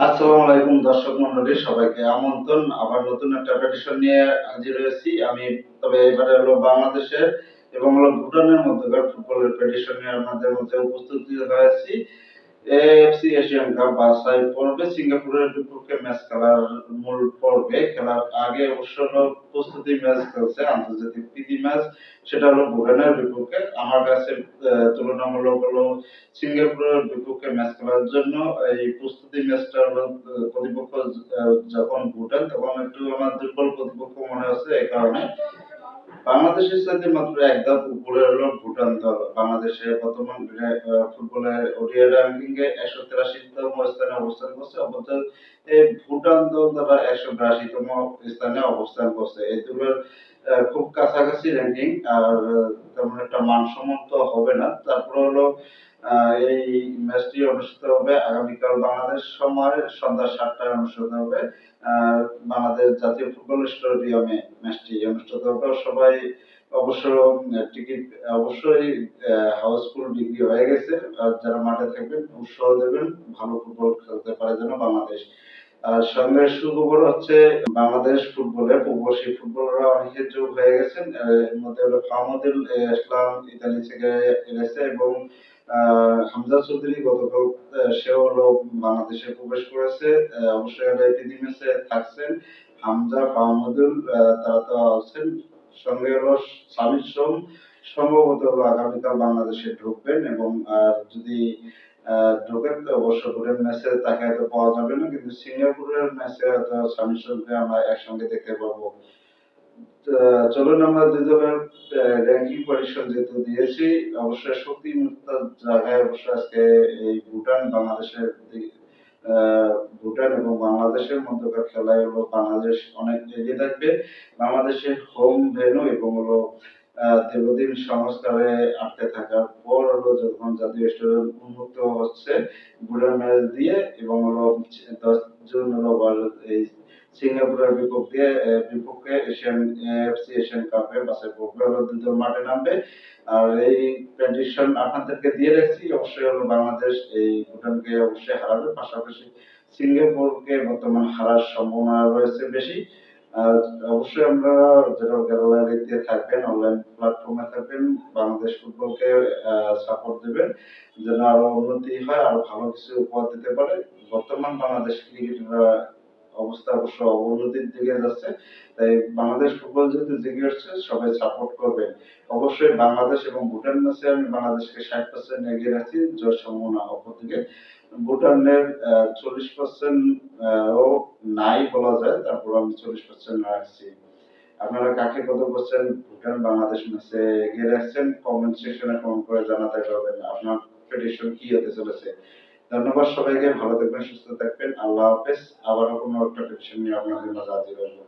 আসসালামু আলাইকুম দর্শক মন্ডলী, সবাইকে আমন্ত্রণ। আবার নতুন একটা পেটিশন নিয়ে হাজির হয়েছি আমি। তবে এবারে হলো বাংলাদেশের এবং হলো ভুটানের মধ্যকার ফুটবলের পেটিশন নিয়ে আপনাদের মধ্যে উপস্থিত হয়েছি। এএফসি এশিয়ান কাপ বাছাই পর্বে সিঙ্গাপুরের বিপক্ষে ম্যাচ খেলার মূল পর্বে খেলার আগে অবশ্য হলো প্রস্তুতি ম্যাচ খেলছে, আন্তর্জাতিক প্রীতি ম্যাচ। সেটা হলো ভুটানের বিপক্ষে। আমার কাছে তুলনামূলক হলো সিঙ্গাপুরের বিপক্ষে ম্যাচ খেলার জন্য এই প্রস্তুতি ম্যাচটা হলো প্রতিপক্ষ যখন ভুটান, তখন একটু আমার দুর্বল প্রতিপক্ষ মনে হচ্ছে। এই কারণে বাংলাদেশের সাথে মাত্র এক ধাপ উপরে হলো ভুটান দল। বাংলাদেশে বর্তমান ফুটবলের ওডিআই র্যাঙ্কিং এ ১৮৩তম স্থানে অবস্থান করছে, অথচ এই ভুটান দল তারা ১৮২তম স্থানে অবস্থান করছে। এই দুটোর খুব কাছাকাছি র্যাঙ্কিং, আর তেমন একটা মানসম্মত হবে না। তারপর হলো এই ম্যাচটি অনুষ্ঠিত হবে আগামীকাল বাংলাদেশ সময় সন্ধ্যা ৭টায় অনুষ্ঠিত হবে। বাংলাদেশ জাতীয় ফুটবল স্টেডিয়ামে ম্যাচটি অনুষ্ঠিত হবে। সবাই অবশ্য টিকিট অবশ্যই হাউসফুল বিক্রি হয়ে গেছে। আর যারা মাঠে থাকবেন উৎসাহ দেবেন, ভালো ফুটবল খেলতে পারে যেন বাংলাদেশ। আর সঙ্গে সুখবর হচ্ছে বাংলাদেশ ফুটবলে প্রবাসী ফুটবলাররা অনেকে যোগ হয়ে গেছেন। এর মধ্যে হলো ফাহমুদুল ইসলাম ইতালি থেকে এনেছে, এবং হামজা চৌধুরী গতকাল সেও হলো বাংলাদেশে প্রবেশ করেছে। অবশ্যই হলো প্রীতি ম্যাচে থাকছেন হামজা, ফাহমুদুল, তারা তো আছেন। সঙ্গে হলো সামির সোম সম্ভবত হলো আগামীকাল বাংলাদেশে ঢুকবেন, এবং যদি ঢোকেন তো অবশ্য ভুটান ম্যাচে তাকে হয়তো পাওয়া যাবে না, কিন্তু সিঙ্গাপুরের ম্যাচে হয়তো সামির সোমকে আমরা একসঙ্গে দেখতে পাবো। চলুন আমরা দুই দলের র্যাঙ্কিং পজিশন যেহেতু দিয়েছি, অবশ্যই শক্তিমত্তার জায়গায় অবশ্যই আজকে এই ভুটান এবং বাংলাদেশের মধ্যকার খেলায় হলো বাংলাদেশ অনেক এগিয়ে থাকবে। বাংলাদেশের হোম ভেন্যু এবং হলো দীর্ঘদিন সংস্কারে আটকে থাকার পর হলো যখন জাতীয় স্টেডিয়াম উন্মুক্ত হচ্ছে ভুটান ম্যাচ দিয়ে, এবং হলো 10 জুন হলো এই সিঙ্গাপুরের বিপক্ষে এএফসি এশিয়ান কাপে বাছাই পর্বে হলো দুই দল মাঠে নামবে। আর এই প্রেডিকশন আপনাদেরকে দিয়ে রাখছি, অবশ্যই হলো বাংলাদেশ এই ভুটানকে অবশ্যই হারাবে, পাশাপাশি সিঙ্গাপুরকে বর্তমান হারার সম্ভাবনা রয়েছে বেশি। আর অবশ্যই আমরা যারা গ্যালারিতে থাকবেন, অনলাইন প্ল্যাটফর্মে থাকবেন, বাংলাদেশ ফুটবলকে সাপোর্ট দিবেন যেন আরো উন্নতি হয়, আরো ভালো কিছু উপহার দিতে পারে। বর্তমান বাংলাদেশ ক্রিকেটাররা অবস্থা অবশ্য অবনতির দিকে যাচ্ছে, তাই বাংলাদেশ ফুটবল যেহেতু জেগে উঠছে সবাই সাপোর্ট করবেন। অবশ্যই বাংলাদেশ এবং ভুটান ম্যাচে আমি বাংলাদেশকে 60% এগিয়ে রাখছি জয়ের সম্ভাবনা অপরদিকে। ভুটানের 40% ও নাই বলা যায়, তারপর আমি 40% রাখছি। আপনারা কাকে কত করছেন ভুটান বাংলাদেশ ম্যাচে এগিয়ে রাখছেন, কমেন্ট সেকশনে কমেন্ট করে জানাতে পারবেন আপনার প্রেডিকশন কি হতে চলেছে। ধন্যবাদ সবাইকে, ভালো থাকবেন, সুস্থ থাকবেন, আল্লাহ হাফেজ। আবারও কোনো একটা প্রেডিকশন নিয়ে আপনাদের মাঝে হাজির হবো।